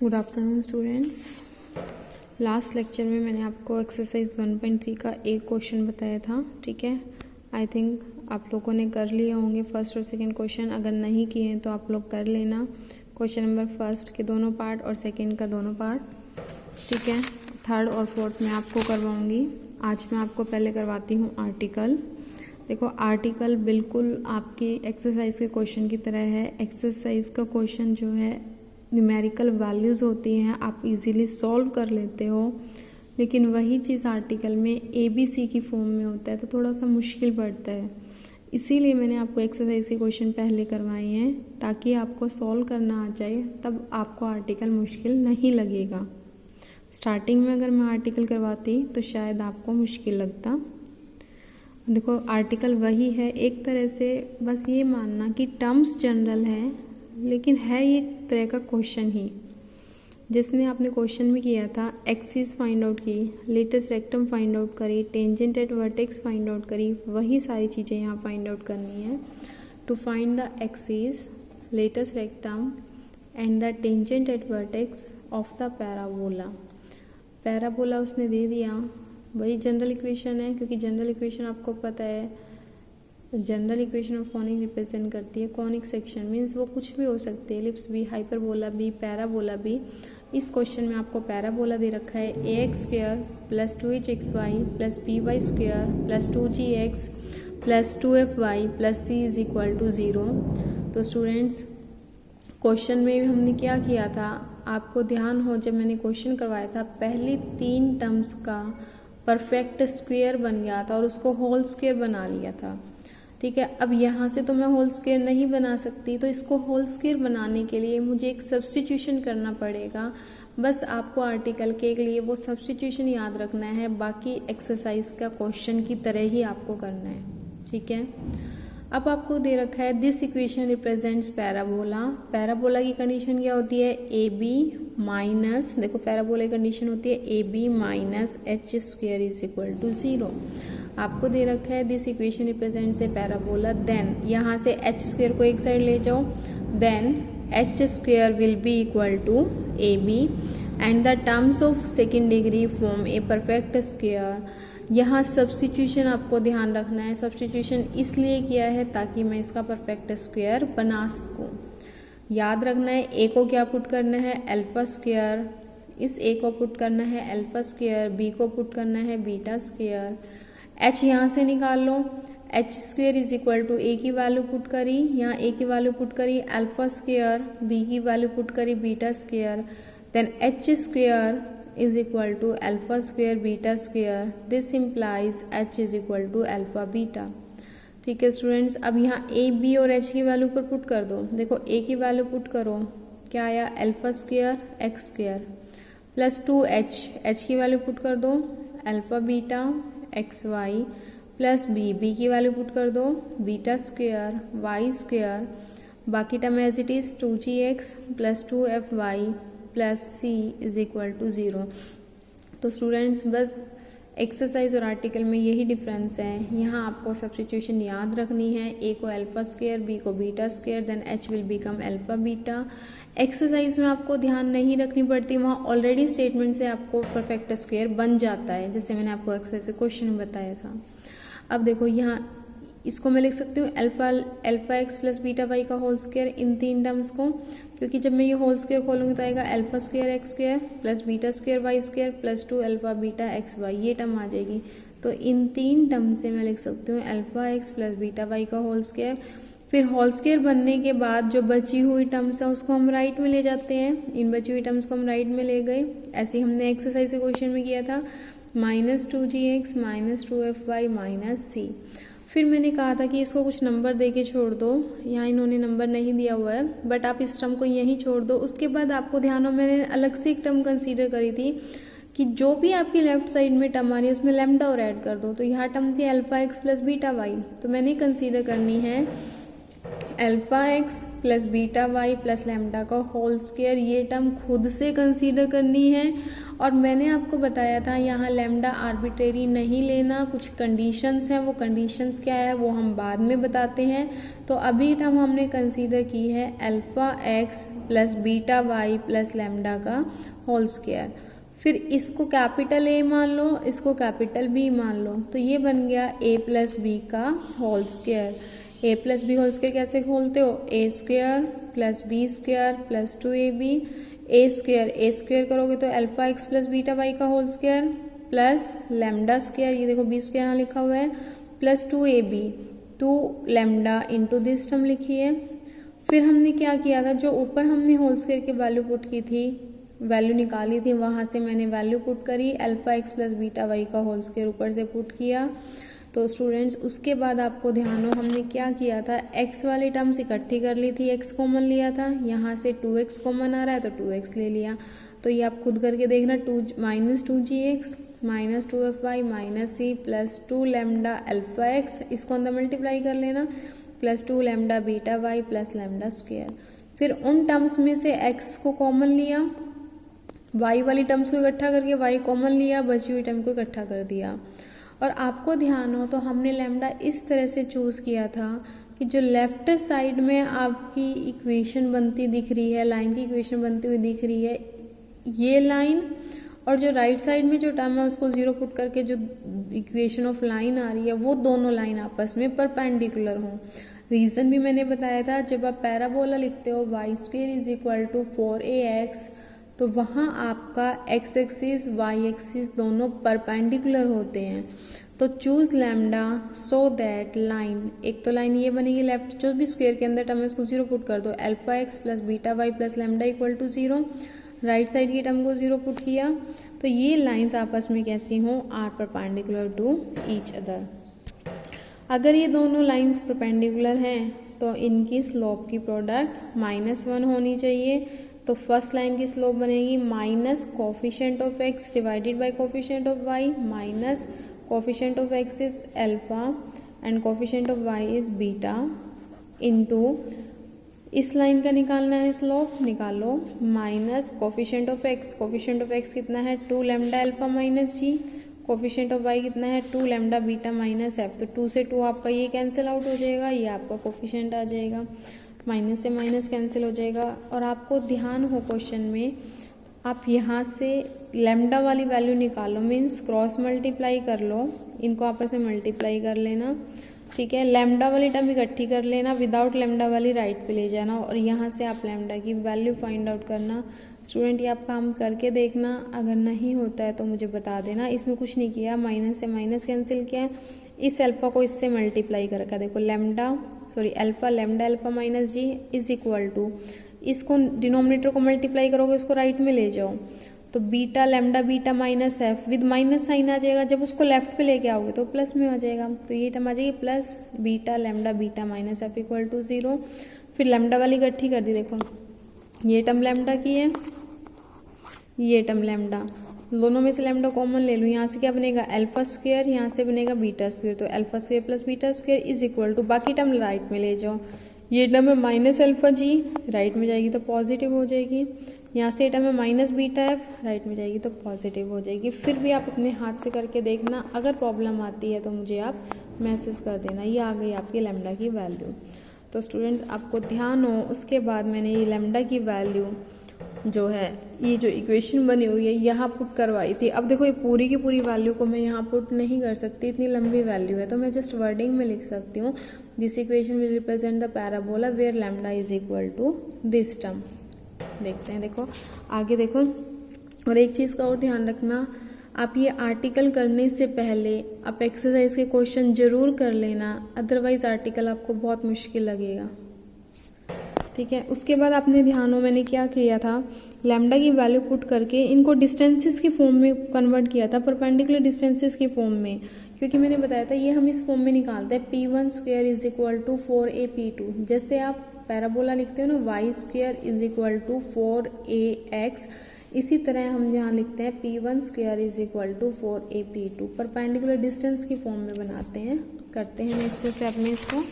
Good afternoon students. Last lecture में मैंने आपको एक्सरसाइज 1.3 का एक क्वेश्चन बताया था, ठीक है। आई थिंक आप लोगों ने कर लिए होंगे फर्स्ट और सेकंड क्वेश्चन। अगर नहीं किए हैं तो आप लोग कर लेना। क्वेश्चन नंबर फर्स्ट के दोनों पार्ट और सेकंड का दोनों पार्ट, ठीक है। थर्ड और फोर्थ मैं आपको करवाऊंगी। आज मैं आपको पहले करवाती हूँ आर्टिकल। देखो, आर्टिकल बिल्कुल आपकी एक्सरसाइज के क्वेश्चन की तरह है। एक्सरसाइज का क्वेश्चन जो है न्यूमेरिकल वैल्यूज़ होती हैं, आप इजीली सॉल्व कर लेते हो, लेकिन वही चीज़ आर्टिकल में ABC की फॉर्म में होता है तो थोड़ा सा मुश्किल पड़ता है। इसीलिए मैंने आपको एक्सरसाइज के क्वेश्चन पहले करवाए हैं ताकि आपको सॉल्व करना आ जाए, तब आपको आर्टिकल मुश्किल नहीं लगेगा। स्टार्टिंग में अगर मैं आर्टिकल करवाती तो शायद आपको मुश्किल लगता। देखो, आर्टिकल वही है एक तरह से, बस ये मानना कि टर्म्स जनरल है लेकिन है ये तरह का क्वेश्चन ही। जिसने आपने क्वेश्चन में किया था, एक्सिस फाइंड आउट की, लेटेस्ट रेक्टम फाइंड आउट करी, tangent at vertex find out करी, वही सारी चीज़ें यहाँ फाइंड आउट करनी है। To find the axis, latus rectum and the tangent at vertex of the parabola. Parabola उसने दे दिया, वही जनरल इक्वेशन है, क्योंकि जनरल इक्वेशन आपको पता है general equation of conic represent करती है। कॉनिक सेक्शन मीन्स वो कुछ भी हो सकते हैं, एलिप्स भी, हाइपरबोला भी, पैराबोला भी। इस क्वेश्चन में आपको पैराबोला दे रखा है ax square plus 2hxy plus by square plus 2gx plus 2fy plus c is equal to 0। तो स्टूडेंट्स, क्वेश्चन में हमने क्या किया था, आपको ध्यान हो जब मैंने क्वेश्चन करवाया था, पहली 3 टर्म्स का परफेक्ट स्क्वायर बन गया था और उसको होल स्क्वायर बना लिया था, ठीक है। अब यहाँ से तो मैं होल स्क्वायर नहीं बना सकती, तो इसको होल स्क्वायर बनाने के लिए मुझे एक सब्स्टिट्यूशन करना पड़ेगा। बस आपको आर्टिकल के लिए वो सब्स्टिट्यूशन याद रखना है, बाकी एक्सरसाइज का क्वेश्चन की तरह ही आपको करना है, ठीक है। अब आपको दे रखा है this equation represents parabola. Parabola की कंडीशन क्या होती है, AB माइनस, देखो पैराबोला की कंडीशन होती है AB minus h square is equal to 0। आपको दे रखा है this equation represents a parabola, then यहाँ से h स्क्वायर को एक साइड ले जाओ, then h square will be equal to AB and the terms of second degree form a perfect square. यहाँ सब्स्टिट्यूशन आपको ध्यान रखना है। सब्स्टिट्यूशन इसलिए किया है ताकि मैं इसका परफेक्ट स्क्वायर बना सकूँ। याद रखना है a को क्या पुट करना है, अल्फा स्क्वायर, इस a को पुट करना है अल्फा स्क्वायर, b को पुट करना है बीटा स्क्वायर, h यहाँ से निकाल लो, h square is equal to a की वैल्यू पुट करी, यहाँ a की वैल्यू पुट करी अल्फा स्क्वायर, b की वैल्यू पुट करी beta square, then h square is equal to alpha square beta square. This implies h is equal to alpha beta, ठीक है students. अब यहाँ a b और h की value पर पुट कर दो। देखो a की वैल्यू पुट करो, क्या आया, alpha square x square plus 2h, h की वैल्यू पुट कर दो alpha beta xy plus b की वैल्यू पुट कर दो बीटा स्क्वायर y स्क्वायर, बाकी term as it is 2gx plus 2fy plus c is equal to 0। तो students, बस exercise और आर्टिकल में यही डिफरेंस है। यहाँ आपको सब्स्टिट्यूशन याद रखनी है, a को अल्फा स्क्वायर, b को beta square, then h will become alpha beta. Exercise में आपको ध्यान नहीं रखनी पड़ती, वहाँ ऑलरेडी स्टेटमेंट से आपको परफेक्ट स्क्वायर बन जाता है, जैसे मैंने आपको एक्सरसाइज क्वेश्चन में बताया था। अब देखो, यहाँ इसको मैं लिख सकती हूँ alpha x plus beta y का होल स्क्वायर, इन 3 टर्म्स को, क्योंकि जब मैं ये होल स्क्वायर खोलूँगी तो आएगा alpha square x square plus beta square y square plus 2 alpha beta x y, ये टर्म आ जाएगी। तो इन 3 टर्म से मैं लिख सकती हूँ alpha x plus beta y का होल स्क्वायर। फिर होल स्क्वायर बनने के बाद जो बची हुई टर्म्स है उसको हम राइट में ले जाते हैं, इन बची हुई टर्म्स को हम राइट में ले गए, ऐसे ही हमने एक्सरसाइज के क्वेश्चन में किया था, minus 2gx minus 2fy minus c। फिर मैंने कहा था कि इसको कुछ नंबर दे के छोड़ दो, यहाँ इन्होंने नंबर नहीं दिया हुआ है, बट आप इस टर्म को यहीं छोड़ दो। उसके बाद आपको ध्यान हो, मैंने अलग से एक टर्म कंसीडर करी थी कि जो भी आपकी लेफ्ट साइड में टर्म आ रही है उसमें लैम्डा और ऐड कर दो। तो यहाँ टर्म थी alpha x plus beta y, तो मैंने कंसीडर करनी है alpha x plus beta y plus lambda का होल स्क्वायर, ये टर्म खुद से कंसीडर करनी है। और मैंने आपको बताया था यहाँ लैम्डा आर्बिट्रेरी नहीं लेना, कुछ कंडीशंस हैं, वो कंडीशंस क्या है वो हम बाद में बताते हैं। तो अभी टर्म हमने कंसीडर की है alpha x plus beta y plus lambda का होल स्क्वायर। फिर इसको कैपिटल ए मान लो, इसको कैपिटल बी मान लो, तो ये बन गया ए प्लस बी का whole square. A plus B whole square कैसे खोलते हो, A square plus B square plus 2ab, A square करोगे तो alpha x plus beta y का whole square plus lambda square, ये देखो बी स्क्वायर यहाँ लिखा हुआ है, plus 2ab, 2 lambda into this term लिखी है। फिर हमने क्या किया था, जो ऊपर हमने होल स्क्वायर की वैल्यू पुट की थी, वैल्यू निकाली थी, वहाँ से मैंने वैल्यू पुट करी, alpha x plus beta y का होल स्क्वायर ऊपर से पुट किया। तो स्टूडेंट्स उसके बाद आपको ध्यान हो हमने क्या किया था, x वाली टर्म्स इकट्ठी कर ली थी, x कॉमन लिया था, यहाँ से 2x कॉमन आ रहा है तो 2x ले लिया। तो ये आप खुद करके देखना, minus 2gx minus 2fy minus c plus 2 lambda alpha x, इसको अंदर मल्टीप्लाई कर लेना, plus 2 lambda beta y plus lambda square. फिर उन टर्म्स में से x को कॉमन लिया, y वाली टर्म्स को इकट्ठा करके y कॉमन लिया, बची हुई टर्म को इकट्ठा कर दिया। और आपको ध्यान हो तो हमने लैम्डा इस तरह से चूज़ किया था कि जो लेफ्ट साइड में आपकी इक्वेशन बनती दिख रही है, लाइन की इक्वेशन बनती हुई दिख रही है, ये लाइन, और जो राइट साइड में जो टर्म है उसको 0 पुट करके जो इक्वेशन ऑफ लाइन आ रही है, वो दोनों लाइन आपस में परपेंडिकुलर हों। रीज़न भी मैंने बताया था, जब आप पैराबोला लिखते हो y square is equal to 4ax, तो वहाँ आपका x एक्सिस y एक्सिस दोनों परपेंडिकुलर होते हैं। तो choose lambda so that line, एक तो लाइन ये बनेगी लेफ्ट, जो भी स्क्वायर के अंदर टर्म है उसको 0 पुट कर दो, alpha x plus beta y plus lambda equal to 0, right side की टर्म को 0 पुट किया, तो ये लाइंस आपस में कैसी हों, are perpendicular to each other. अगर ये दोनों लाइंस परपेंडिकुलर हैं तो इनकी स्लोप की प्रोडक्ट -1 होनी चाहिए। तो फर्स्ट लाइन की स्लोप बनेगी minus coefficient of x divided by coefficient of y minus coefficient of x is alpha and coefficient of y is beta into, इस लाइन का निकालना है स्लोप, निकालो, माइनस कोफिशिएंट ऑफ x कितना है 2 lambda alpha minus g, coefficient of y कितना है 2 lambda beta minus f, तो 2 से 2 आपका ये कैंसिल आउट हो जाएगा, ये आपका कोफिशिएंट आ जाएगा, माइनस से माइनस कैंसिल हो जाएगा। और आपको ध्यान हो क्वेश्चन में आप यहाँ से लैम्डा वाली वैल्यू निकालो, मीन्स क्रॉस मल्टीप्लाई कर लो, इनको आपस में मल्टीप्लाई कर लेना, ठीक है। लैम्डा वाली टर्म इकट्ठी कर लेना, विदाउट लैम्डा वाली राइट पे ले जाना, और यहाँ से आप लैम्डा की वैल्यू फाइंड आउट करना। स्टूडेंट ये आप काम करके देखना, अगर नहीं होता है तो मुझे बता देना। इसमें कुछ नहीं किया, माइनस से माइनस कैंसिल किया, इस अल्फा को इससे मल्टीप्लाई कर रखा, देखो alpha lambda alpha minus G is equal to, इसको डिनोमिनेटर को मल्टीप्लाई करोगे, उसको राइट में ले जाओ, तो beta lambda beta minus F with minus sign आ जाएगा, जब उसको लेफ्ट पे लेके आओगे तो प्लस में आ जाएगा, तो ये टर्म आ जाएगी plus beta lambda beta minus f equal to 0। फिर लैम्डा वाली इकट्ठी कर दी, देखो ये टर्म लैम्डा की है, ये टर्म लैम्डा, दोनों में से लैम्डा कॉमन ले लूँ, यहाँ से क्या बनेगा अल्फा स्क्वायर, यहाँ से बनेगा बीटा स्क्वायर, तो alpha square plus beta square is equal to, बाकी टर्म राइट में ले जाओ, ये टर्म है माइनस अल्फा जी, राइट में जाएगी तो पॉजिटिव हो जाएगी, यहाँ से टर्म है माइनस बीटा एफ, राइट में जाएगी तो पॉजिटिव हो जाएगी। फिर भी आप अपने हाथ से करके देखना, अगर प्रॉब्लम आती है तो मुझे आप मैसेज कर देना। ये आ गई आपकी लैम्डा की वैल्यू। तो स्टूडेंट्स आपको ध्यान हो, उसके बाद मैंने ये लैम्डा की वैल्यू जो है, ये जो इक्वेशन बनी हुई है यहाँ पुट करवाई थी। अब देखो ये पूरी की पूरी वैल्यू को मैं यहाँ पुट नहीं कर सकती, इतनी लंबी वैल्यू है, तो मैं जस्ट वर्डिंग में लिख सकती हूँ, this equation will represent the parabola where lambda is equal to this term. देखते हैं, देखो आगे देखो। और एक चीज़ का और ध्यान रखना, आप ये आर्टिकल करने से पहले आप एक्सरसाइज के क्वेश्चन जरूर कर लेना, अदरवाइज आर्टिकल आपको बहुत मुश्किल लगेगा, ठीक है। उसके बाद आपने ध्यान हो मैंने क्या किया था, लैम्डा की वैल्यू पुट करके इनको डिस्टेंसेस की फॉर्म में कन्वर्ट किया था, परपेंडिकुलर डिस्टेंसेस की फॉर्म में, क्योंकि मैंने बताया था ये हम इस फॉर्म में निकालते हैं p1 square is equal to 4AP2, जैसे आप पैराबोला लिखते हो ना y square is equal to 4ax, इसी तरह हम यहाँ लिखते हैं p1 square is equal to 4AP2, perpendicular distance की फॉर्म में बनाते हैं। करते हैं नेक्स्ट स्टेप में इसको,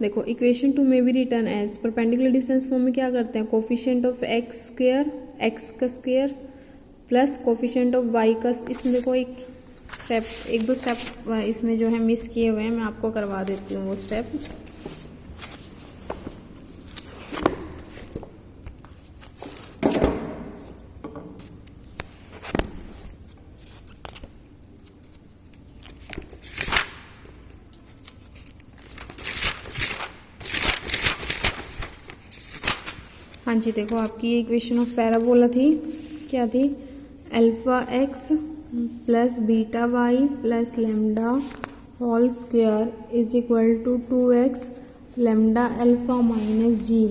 देखो इक्वेशन 2 में भी written as perpendicular distance form में क्या करते हैं, coefficient of x square, x का square plus coefficient of y का, इसमें देखो एक दो स्टेप इसमें जो है मिस किए हुए हैं, मैं आपको करवा देती हूँ वो स्टेप। हाँ जी, देखो आपकी इक्वेशन ऑफ पैराबोला थी, क्या थी, alpha x plus beta y plus lambda whole square is equal to 2x lambda alpha minus G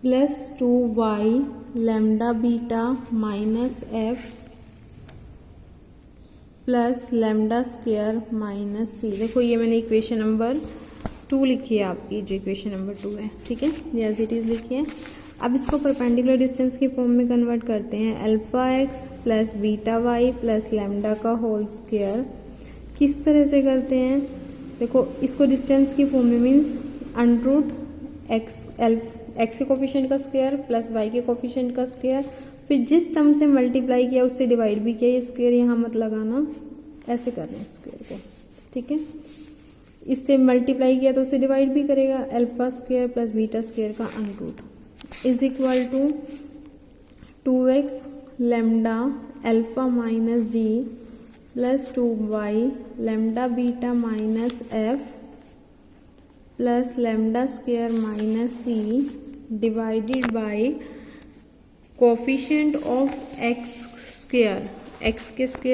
plus 2y lambda beta minus F plus lambda square minus C. देखो ये मैंने equation number 2 लिखी है, आपकी जो इक्वेशन नंबर 2 है, ठीक है, ये एज इट इज लिखी है। अब इसको परपेंडिकुलर डिस्टेंस की फॉर्म में कन्वर्ट करते हैं। Alpha x plus beta y plus lambda का होल स्क्वायर किस तरह से करते हैं, देखो इसको डिस्टेंस की फॉर्म में मीन्स अंडरूट एक्स के कोफिशिएंट का स्क्वायर प्लस वाई के कोफिशिएंट का स्क्वायर, फिर जिस टर्म से मल्टीप्लाई किया उससे डिवाइड भी किया, ये स्क्वायर यहाँ मत लगाना, ऐसे करना है स्क्वायर को, ठीक है। इससे मल्टीप्लाई किया तो उससे डिवाइड भी करेगा, alpha square plus beta square का under root is equal to 2x lambda alpha minus G plus 2y lambda beta minus F plus lambda square minus C divided by coefficient of x square, x के square